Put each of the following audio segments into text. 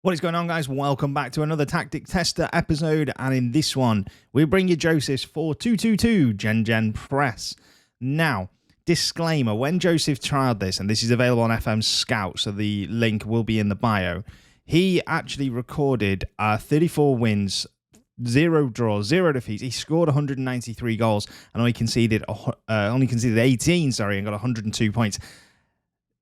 What is going on, guys? Welcome back to another Tactic Tester episode, and in this one, we bring you Joseph's 4222 Gen Press. Now, disclaimer, when Joseph trialed this, and this is available on FM Scout, so the link will be in the bio, he actually recorded 34 wins, 0 draws, 0 defeats. He scored 193 goals and only conceded 18, and got 102 points.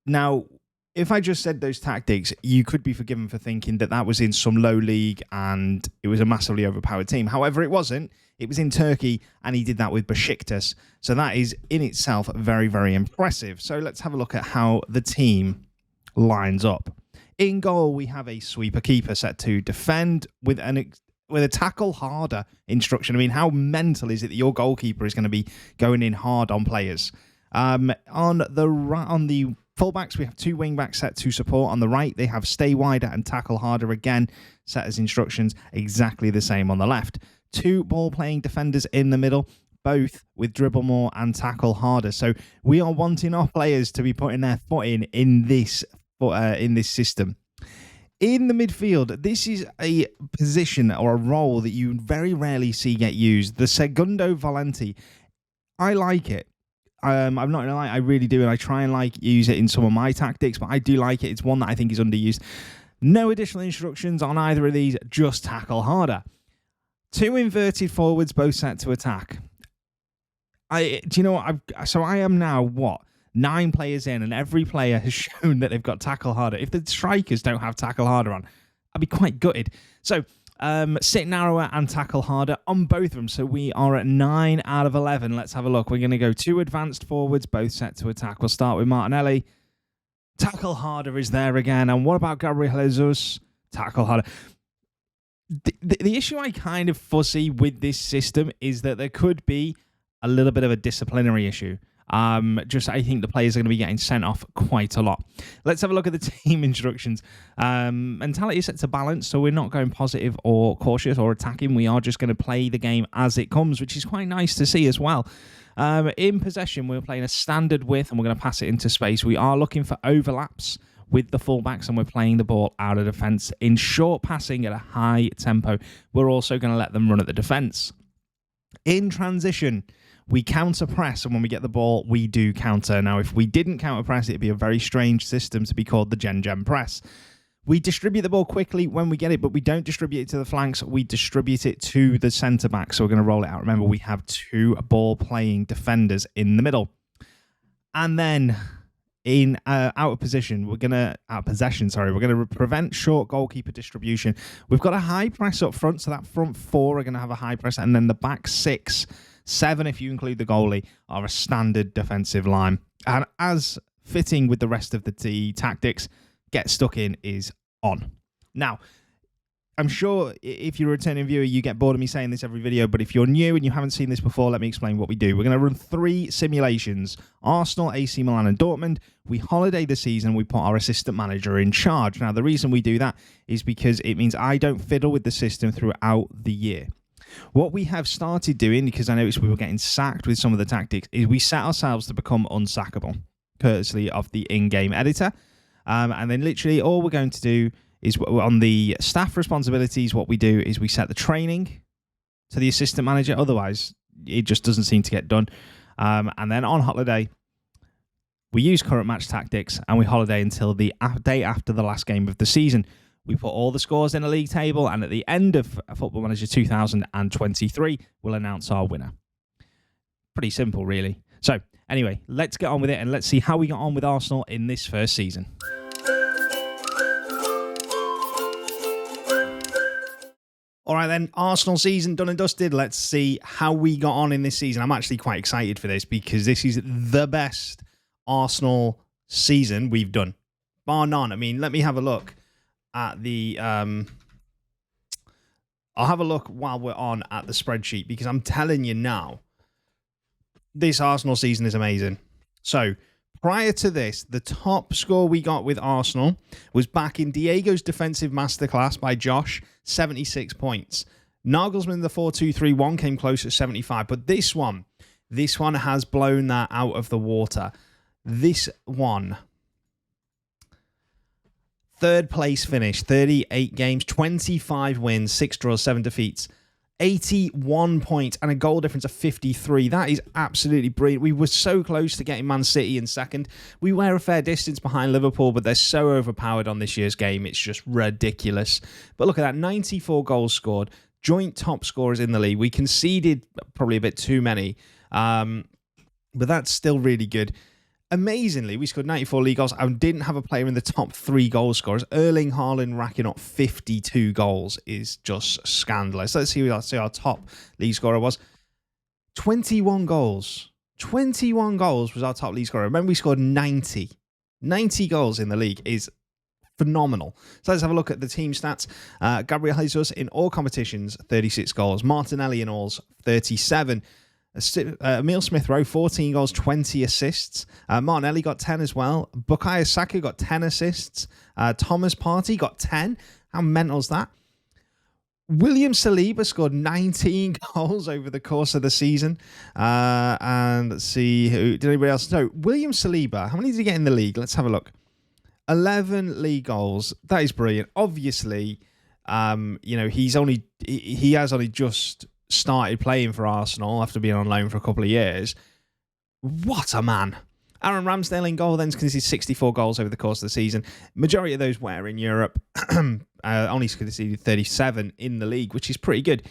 Now, if I just said those tactics, you could be forgiven for thinking that that was in some low league and it was a massively overpowered team. However, it wasn't. It was in Turkey, and he did that with Besiktas. So that is in itself very, very impressive. So let's have a look at how the team lines up. In goal, we have a sweeper keeper set to defend with a tackle harder instruction. I mean, how mental is it that your goalkeeper is going to be going in hard on players? On the fullbacks, we have 2 wingbacks set to support. On the right, they have stay wider and tackle harder again, set as instructions, exactly the same on the left. 2 ball-playing defenders in the middle, both with dribble more and tackle harder. So we are wanting our players to be putting their foot in this system. In the midfield, this is a position or a role that you very rarely see get used. The Segundo Volante, I like it. I'm not going to lie, I really do, and I try and use it in some of my tactics, but I do like it. It's one that I think is underused. No additional instructions on either of these, just tackle harder. 2 inverted forwards, both set to attack. I am now, 9 players in, and every player has shown that they've got tackle harder. If the strikers don't have tackle harder on, I'd be quite gutted. So, sit narrower and tackle harder on both of them. So we are at 9 out of 11. Let's have a look. We're going to go 2 advanced forwards, both set to attack. We'll start with Martinelli. Tackle harder is there again. And what about Gabriel Jesus? Tackle harder. The issue I kind of foresee with this system is that there could be a little bit of a disciplinary issue. I think the players are going to be getting sent off quite a lot. Let's have a look at the team instructions. Mentality is set to balance, so we're not going positive or cautious or attacking. We are just going to play the game as it comes, which is quite nice to see as well. In possession, we're playing a standard width, and we're going to pass it into space. We are looking for overlaps with the fullbacks, and we're playing the ball out of defence. In short passing at a high tempo, we're also going to let them run at the defence. In transition, we counter press, and when we get the ball, we do counter. Now, if we didn't counter press, it'd be a very strange system to be called the Gen Press. We distribute the ball quickly when we get it, but we don't distribute it to the flanks. We distribute it to the centre back. So we're going to roll it out. Remember, we have 2 ball-playing defenders in the middle. And then in out of possession, we're going to prevent short goalkeeper distribution. We've got a high press up front, so that front 4 are going to have a high press, and then the back 6, 7, if you include the goalie, are a standard defensive line. And as fitting with the rest of the tactics, get stuck in is on. Now, I'm sure if you're a returning viewer, you get bored of me saying this every video, but if you're new and you haven't seen this before, let me explain what we do. We're going to run 3 simulations: Arsenal, AC Milan, and Dortmund. We holiday the season. We put our assistant manager in charge. Now, the reason we do that is because it means I don't fiddle with the system throughout the year. What we have started doing, because I noticed we were getting sacked with some of the tactics, is we set ourselves to become unsackable, courtesy of the in-game editor. And then literally all we're going to do is on the staff responsibilities, what we do is we set the training to the assistant manager. Otherwise, it just doesn't seem to get done. And then on holiday, we use current match tactics, and we holiday until the day after the last game of the season. We put all the scores in a league table, and at the end of Football Manager 2023, we'll announce our winner. Pretty simple, really. So, anyway, let's get on with it, and let's see how we got on with Arsenal in this first season. All right, then, Arsenal season done and dusted. Let's see how we got on in this season. I'm actually quite excited for this because this is the best Arsenal season we've done, bar none. I mean, let me have a look at the I'll have a look while we're on at the spreadsheet, because I'm telling you now, this Arsenal season is amazing. So prior to this, the top score we got with Arsenal was back in Diego's defensive masterclass by Josh, 76 points. Nagelsmann, the 4-2-3-1, came close at 75, but this one has blown that out of the water. This one, Third place finish, 38 games, 25 wins, 6 draws, 7 defeats, 81 points, and a goal difference of 53. That is absolutely brilliant. We were so close to getting Man City in second. We were a fair distance behind Liverpool, but they're so overpowered on this year's game. It's just ridiculous. But look at that, 94 goals scored, joint top scorers in the league. We conceded probably a bit too many, but that's still really good. Amazingly, we scored 94 league goals and didn't have a player in the top 3 goal scorers. Erling Haaland racking up 52 goals is just scandalous. Let's see who our top league scorer was. 21 goals. 21 goals was our top league scorer. Remember, we scored 90. 90 goals in the league is phenomenal. So let's have a look at the team stats. Gabriel Jesus in all competitions, 36 goals. Martinelli in all, 37. Emile Smith-Rowe, 14 goals, 20 assists. Martinelli got 10 as well. Bukayo Saka got 10 assists. Thomas Partey got 10. How mental is that? William Saliba scored 19 goals over the course of the season. And let's see, who did anybody else know? William Saliba, how many did he get in the league? Let's have a look. 11 league goals. That is brilliant. Obviously, he has only just started playing for Arsenal after being on loan for a couple of years. What a man. Aaron Ramsdale in goal then conceded 64 goals over the course of the season. Majority of those were in Europe. Only conceded 37 in the league, which is pretty good.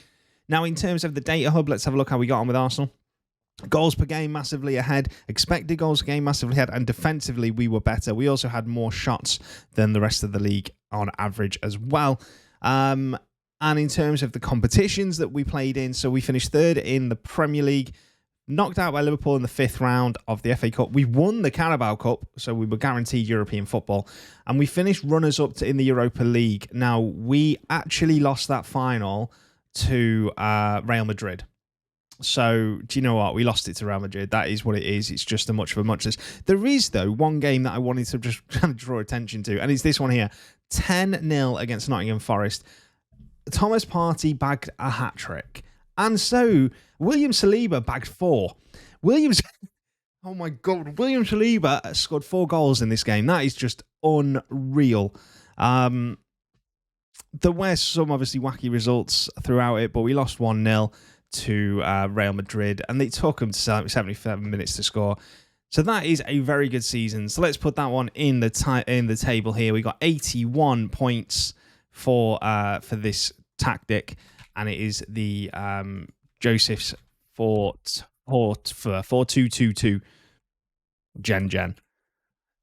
Now, in terms of the data hub, let's have a look how we got on with Arsenal. Goals per game massively ahead, expected goals per game massively ahead, and defensively we were better. We also had more shots than the rest of the league on average as well. And in terms of the competitions that we played in, so we finished third in the Premier League, knocked out by Liverpool in the 5th round of the FA Cup. We won the Carabao Cup, so we were guaranteed European football. And we finished runners-up in the Europa League. Now, we actually lost that final to Real Madrid. So, do you know what? We lost it to Real Madrid. That is what it is. It's just a much of a muchness. There is, though, one game that I wanted to just kind of draw attention to, and it's this one here. 10-0 against Nottingham Forest. Thomas Partey bagged a hat-trick. And so, William Saliba bagged 4. Oh my God, William Saliba scored 4 goals in this game. That is just unreal. There were some obviously wacky results throughout it, but we lost 1-0 to Real Madrid, and it took them 77 minutes to score. So that is a very good season. So let's put that one in the table here. We got 81 points for this tactic, and it is the Joseph's 4-2-2-2 Gen.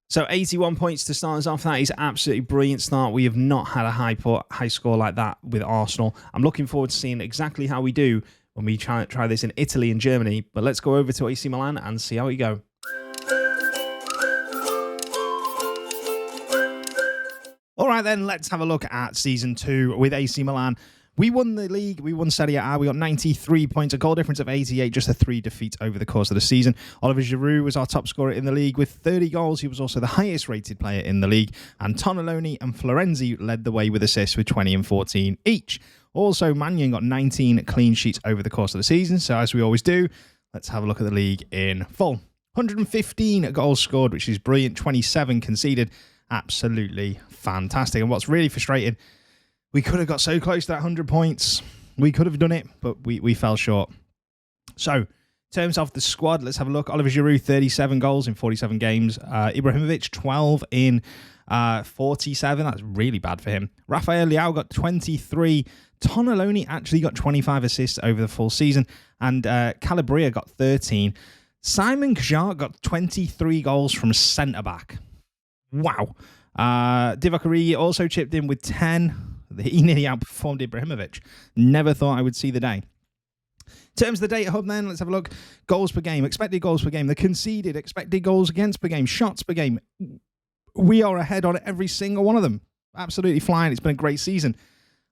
So 81 points to start us off. That is absolutely brilliant start. We have not had a high score like that with Arsenal. I'm looking forward to seeing exactly how we do when we try this in Italy and Germany. But let's go over to AC Milan and see how we go. All right, then, let's have a look at Season 2 with AC Milan. We won the league, we won Serie A, we got 93 points, a goal difference of 88, just a 3 defeats over the course of the season. Oliver Giroud was our top scorer in the league with 30 goals. He was also the highest rated player in the league. And Tonaloni and Florenzi led the way with assists with 20 and 14 each. Also, Mannion got 19 clean sheets over the course of the season. So as we always do, let's have a look at the league in full. 115 goals scored, which is brilliant. 27 conceded. Absolutely fantastic. And what's really frustrating, we could have got so close to that 100 points. We could have done it, but we fell short. So, in terms of the squad, let's have a look. Oliver Giroud, 37 goals in 47 games. Ibrahimovic, 12 in 47. That's really bad for him. Rafael Leao got 23. Tonaloni actually got 25 assists over the full season. And Calabria got 13. Simon Kjaer got 23 goals from centre-back. Wow. Divock Origi also chipped in with 10. He nearly outperformed Ibrahimovic. Never thought I would see the day. In terms of the data hub then, let's have a look. Goals per game, expected goals per game, the conceded, expected goals against per game, shots per game. We are ahead on every single one of them. Absolutely flying. It's been a great season.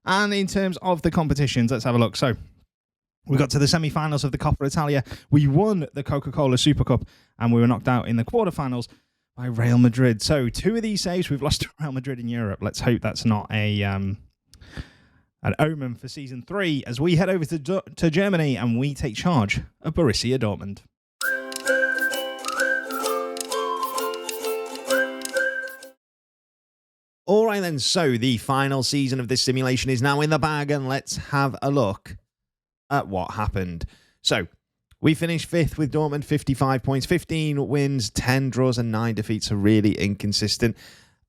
And in terms of the competitions, let's have a look. So we got to the semi-finals of the Coppa Italia. We won the Coca-Cola Super Cup, and we were knocked out in the quarterfinals by Real Madrid. So 2 of these saves we've lost to Real Madrid in Europe. Let's hope that's not an omen for Season 3 as we head over to Germany and we take charge of Borussia Dortmund. All right then, so the final season of this simulation is now in the bag, and let's have a look at what happened. So, we finished 5th with Dortmund, 55 points, 15 wins, 10 draws and 9 defeats are really inconsistent.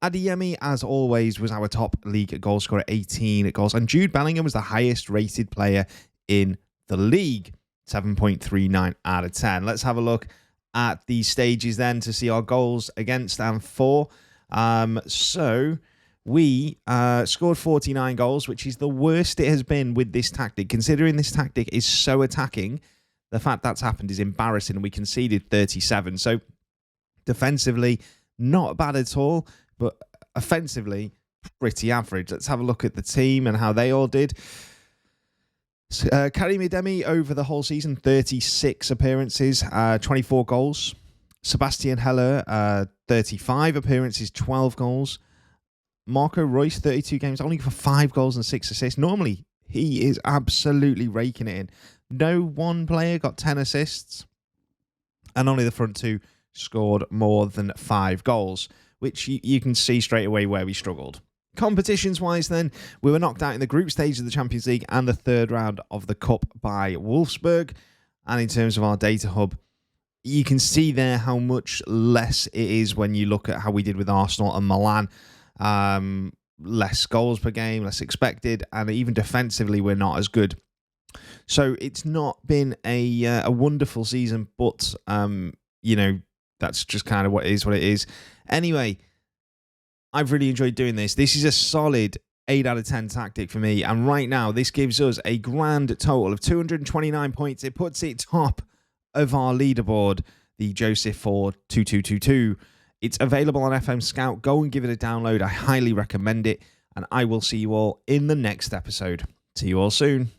Adeyemi, as always, was our top league goal scorer, 18 goals, and Jude Bellingham was the highest rated player in the league, 7.39 out of 10. Let's have a look at these stages then to see our goals against and for. So we scored 49 goals, which is the worst it has been with this tactic. Considering this tactic is so attacking, the fact that's happened is embarrassing, and we conceded 37. So defensively, not bad at all, but offensively, pretty average. Let's have a look at the team and how they all did. Karim Adeyemi over the whole season, 36 appearances, 24 goals. Sebastian Heller, 35 appearances, 12 goals. Marco Reus, 32 games, only for 5 goals and 6 assists. Normally, he is absolutely raking it in. No one player got 10 assists, and only the front two scored more than 5 goals, which you can see straight away where we struggled. Competitions-wise then, we were knocked out in the group stage of the Champions League and the third round of the Cup by Wolfsburg. And in terms of our data hub, you can see there how much less it is when you look at how we did with Arsenal and Milan. Less goals per game, less expected, and even defensively, we're not as good. So it's not been a wonderful season, but, that's just kind of what it is. Anyway, I've really enjoyed doing this. This is a solid 8 out of 10 tactic for me. And right now, this gives us a grand total of 229 points. It puts it top of our leaderboard, the Joseph 42222. It's available on FM Scout. Go and give it a download. I highly recommend it. And I will see you all in the next episode. See you all soon.